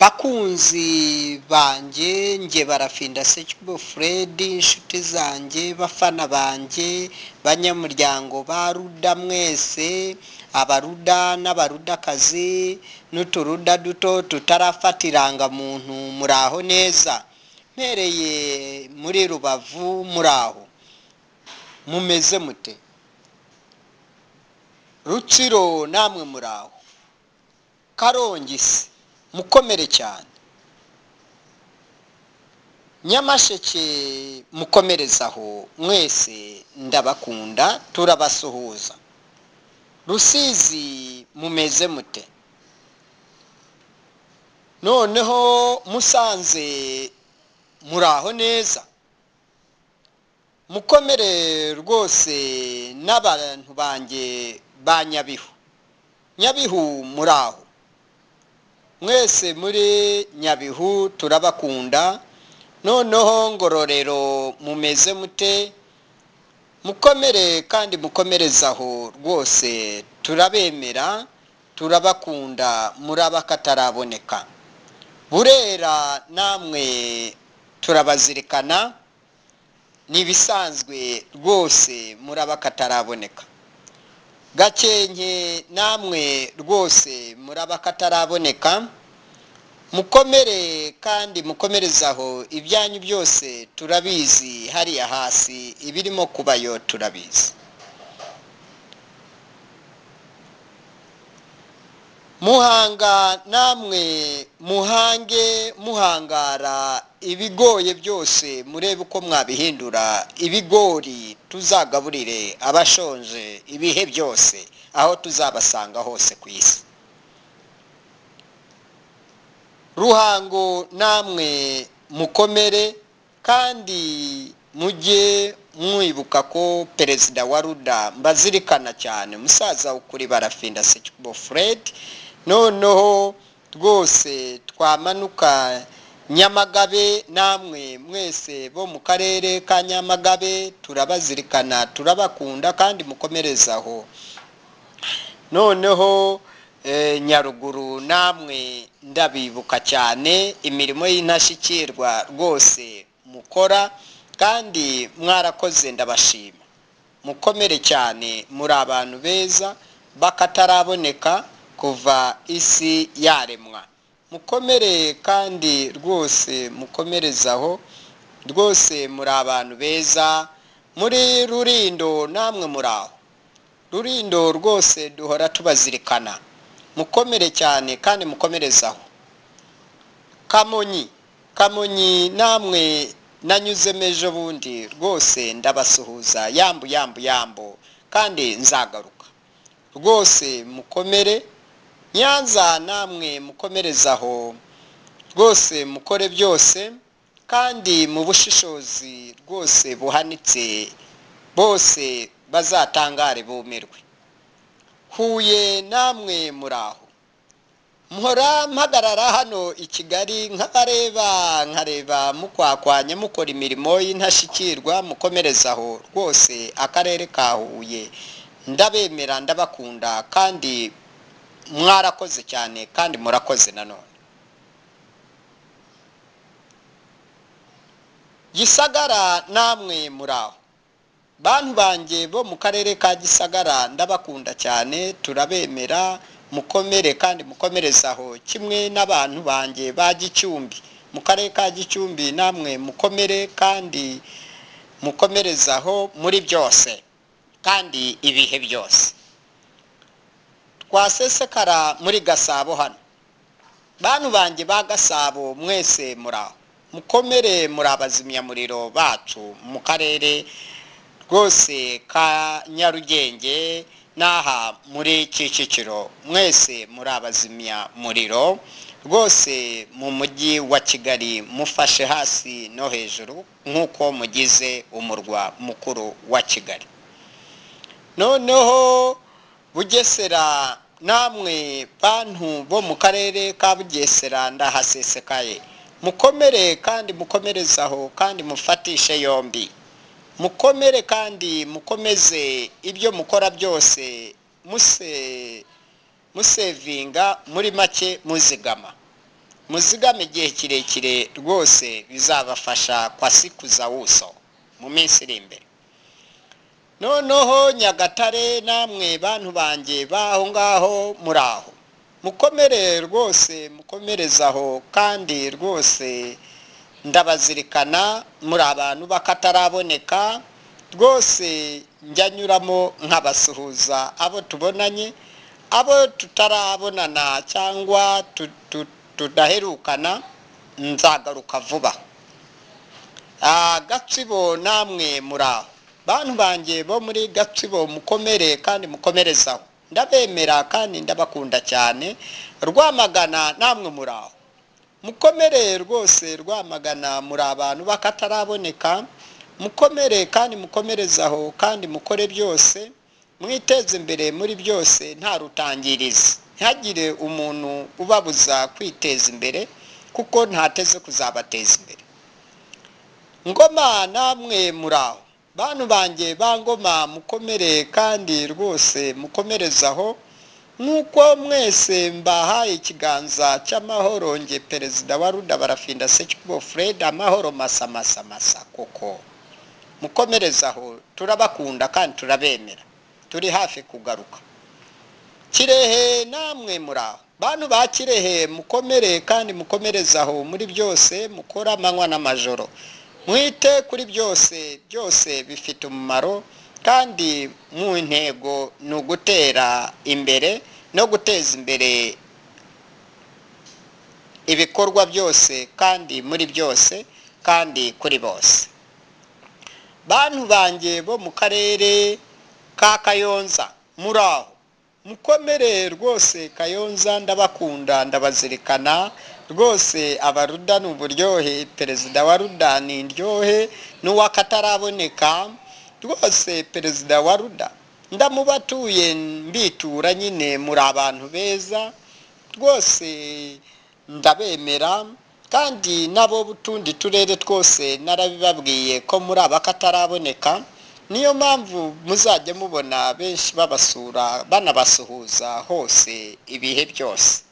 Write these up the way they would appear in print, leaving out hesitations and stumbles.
bakunzi banjye nge barafinda Sekibo Fred, inshuti zanjye, bafana banjye, banyamuryango ba Ruda mwese, abaruda n'abarudakazi n'uturuda duto tutarafatiranga muntu, muraho neza. Mpereye muri Rubavu, muraho mumeze mute? Rutsiro namwe muraho, Karongi se mukomere cyane, Nyamasheke mukomerezaho, mwese ndabakunda turabasuhuza. Rusizi mumeze mute? Noneho Musanze muraho neza, mukomere rwose n'abantu banjye ba Nyabihu muraho, mwese muri Nyabihu turabakunda. Noneho Ngororero mumeze mute? Mukomere kandi mukomerezaho rwose, turabemera turabakunda, murabakataraboneka. Burera namwe turabazirikana, nibisanzwe rwose murabakataraboneka. Gakenke namwe rwose murabakataraboneka, mukomere kandi mukomerezaho, ibyanyu byose turabizi, hariya hasi ibirimo kubayo turabizi. Muhanga namwe muhange muhangara, ibigoye byose murebe uko mwabihindura ibigori, tuzagaburire abashonje ibihe byose aho tuzabasanga hose ku isi. Ruhango namwe mukomere kandi mujye mwibuka ko perezida wa Ruda mbazirikana cyane, musaza ukuri barafinda Sekibo Fred. Noneho rwose twamanuka Nyamagabe, namwe mwese bo mu karere ka Nyamagabe turabazirikana turabakunda kandi mukomerezaho. Noneho Nyaruguru namwe ndabibuka cyane, imirimo y'intashikirwa rwose mukora kandi mwarakoze, ndabashima. Mukomere cyane, muri abantu beza bakataraboneka kuva isi yaremwa. Mukomere kandi rwose mukomerezaho, rwose muri abantu beza. Muri Rurindo namwe muraho, Rurindo rwose duhora tubazirikana, mukomere cyane kandi mukomerezaho. Kamonyi namwe nanyuzemo ejo bundi, rwose ndabasuhuza, yambu kandi nzagaruka, rwose mukomere. Nyanza namwe mukomerezaho, rwose mukore byose kandi mu bushishozi rwose buhanitse, bose bazatangare bumirwe. Huye namwe muraho, muhora mpagarara hano i Kigali nkareba mukwakwanya mukora imirimo y'intashikirwa, mukomerezaho rwose. Akarere ka Huye ndabemera ndabakunda kandi mwarakoze cyane kandi murakoze nanone. Gisagara namwe muraho, bantu banjye bo mu karere ka Gisagara ndabakunda cyane, turabemera, mukomere kandi mukomerezaho, kimwe n'abantu banjye ba Gicumbi mu karere ka Gicumbi, namwe mukomere kandi mukomerezaho muri byose kandi ibihe byose. Twasesekara muri Gasabo hano, bantu banjye ba Gasabo mwese muraho, mukomere, muri abazimyamuriro bacu mu karere rwose ka Nyarugenge n'aha muri Kicukiro, mwese muri abazimyamuriro rwose mu mujyi wa Kigali, mufashe hasi no hejuru nk'uko mugize umurwa mukuru wa Kigali. Noneho Bugesera namwe bantu bo mu karere ka Bugesera ndahasesekaye, mukomere kandi mukomerezaho kandi mufatishe yombi, mukomere kandi mukomeze ibyo mukora byose, musevinga muri make muzigama. muzigame igihe kirekire rwose bizabafasha kwa siku za uso mu minsi iri imbere. Noneho Nyagatare namwe bantu banjye baho ngaho muraho, mukomere rwose, mukomerezaho, kandi rwose ndabazirikana muri abantu bakataraboneka rwose. Njya nyuramo nkabasuhuza abo tubonanye, abo tutarabonana cyangwa tudaherukana nzagaruka vuba. Gatsibo namwe muraho, bantu banjye bo muri Gatsibo mukomere kandi mukomerezaho, ndabemera kandi ndabakunda cyane. Rwamagana namwe muraho, mukomere rwose. Rwamagana muri abantu bakataraboneka, mukomere kandi mukomerezaho, kandi mukore byose, mwiteze imbere muri byose nta rutangirizi. Ntihagire umuntu ubabuza kwiteza imbere kuko ntateze kuzabateza imbere. Ngoma namwe muraho, bantu banjye bangoma mukomere kandi rwose mukomerezaho, nuko mwese mbahaye ikiganza cy'amahoro. Nge Perezida wa Ruda Barafinda Sekikubo Fred, amahoro masa masa masa koko. Mukomerezaho, turabakunda kandi turabemera, turi hafi kugaruka. Kirehe namwe muraho, bantu ba Kirehe mukomere kandi mukomerezaho muri byose mukora amanywa n'amajoro. Mwite kuri byose, byose bifite umumaro, kandi mu ntego ni ugutera imbere no guteza imbere ibikorwa byose, kandi muri byose, kandi kuri bose. Bantu banjye bo mu karere ka Kayonza muraho, mukomere rwose. Kayonza ndabakunda, ndabazirikana rwose. Abaruda ni uburyohe, Perezida wa Ruda ni indyohe, n'uwakataraboneka rwose. Perezida wa Ruda ndamubatuye mbitura nyine, muri abantu beza rwose, ndabemera. Kandi nabo butundi turere twose narabibabwiye ko muri abakataraboneka, niyo mpamvu muzajya mubona benshi babasura banabasuhuza hose ibihe byose,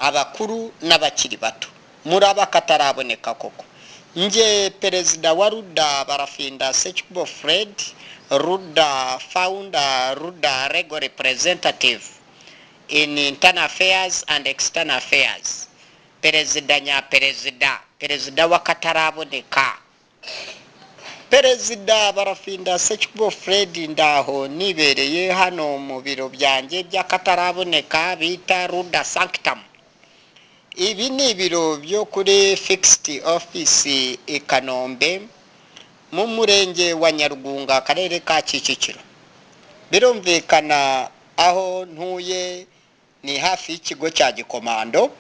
abakuru n'abakiri bato, muri abakataraboneka koko. Nge Perezida wa Ruda Barafinda Sekikubo Fred, Ruda founder, Ruda legal representative in internal affairs and external affairs, Perezida nyaperezida, Perezida wakataraboneka, Perezida Barafinda Sekikubo Fred. Ndaho nibereye hano mu biro byanjye by'akataraboneka bita Ruda Sanctum. Ibi ni ibiro byo kuri fixed office i Kanombe mu murenge wa Nyarugunga, akarere ka Kicukiro. Birumvikana aho ntuye ni hafi y'ikigo cya Gikomando.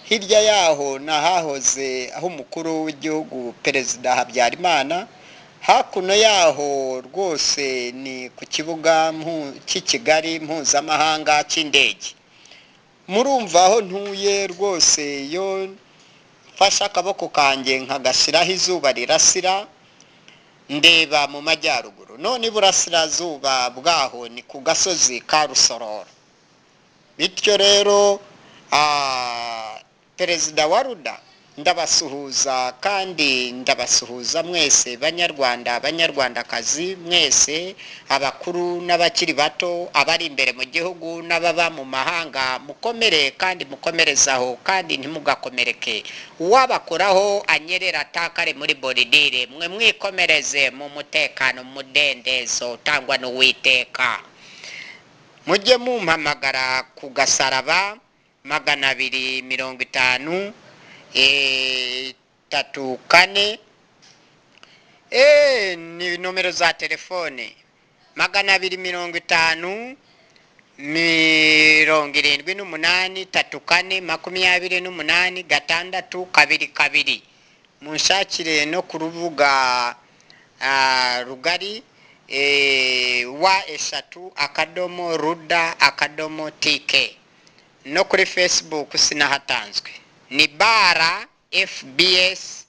Hirya yaho nahahoze aho umukuru w'igihugu Perezida Habyarimana. Hakuno yaho rwose ni ku kibuga cy'Ikigali mpuzamahanga cy'indege. Murumva aho ntuye rwose, yo mfashe akaboko kanjye nkagashyiraho izuba rirasira, ndeba mu majyaruguru. None iburasirazuba bwaho ni ku gasozi ka Rusororo. Bityo rero Perezida wa Ruda ndabasuhuza, kandi ndabasuhuza mwese banyarwanda, banyarwandakazi mwese, abakuru n'abakiri bato, abari imbere mu gihugu n'ababa mu mahanga. Mukomere kandi mukomerezaho, kandi ntimugakomereke. Uwabakoraho anyerera atakare muri boridire, mwe mwikomereze mu mutekano, mudendezo utangwa n'Uwiteka. Mujye mumpamagara ku Gasaraba 250 34 ni nomero za telefone 250 78 34 28 622. Munshakire no ku rubuga rugari wa eshatu akadomo Ruda akadomo TK, no kuri Facebook sinahatanzwe ni bara FBS,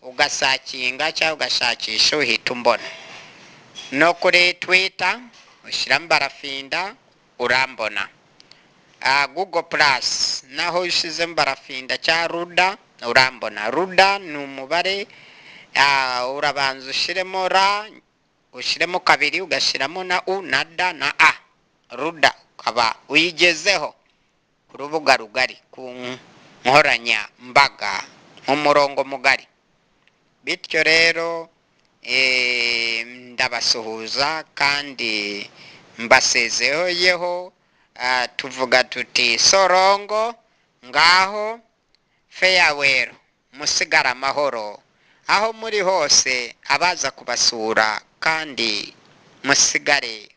ugasakinga cyangwa ugashakisha uhita umbona. No kuri Twitter ushyiramo Barafinda urambona. Google Plus naho ushizemo barafinda cya ruda urambona. Ruda ni umubare, urabanza ushiremo ra, ushiremo kabiri, ugashiramo na u na da na a. Ruda ukaba uyigezeho ku rubuga rugari, ku nkoranya mbaga, umurongo mugari. Bityo rero ndabasuhuza kandi mbasezeyeho, tuvuga tuti sorongo ngaho farewell, musigara amahoro aho muri hose, abaza kubasura kandi musigare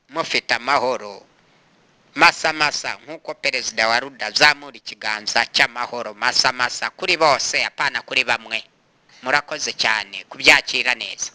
mufite amahoro masa masa, nk'uko perezida wa ruda zamura ikiganza cy'amahoro masa masa kuri bose, apana kuri bamwe. Murakoze cyane kubyakira neza.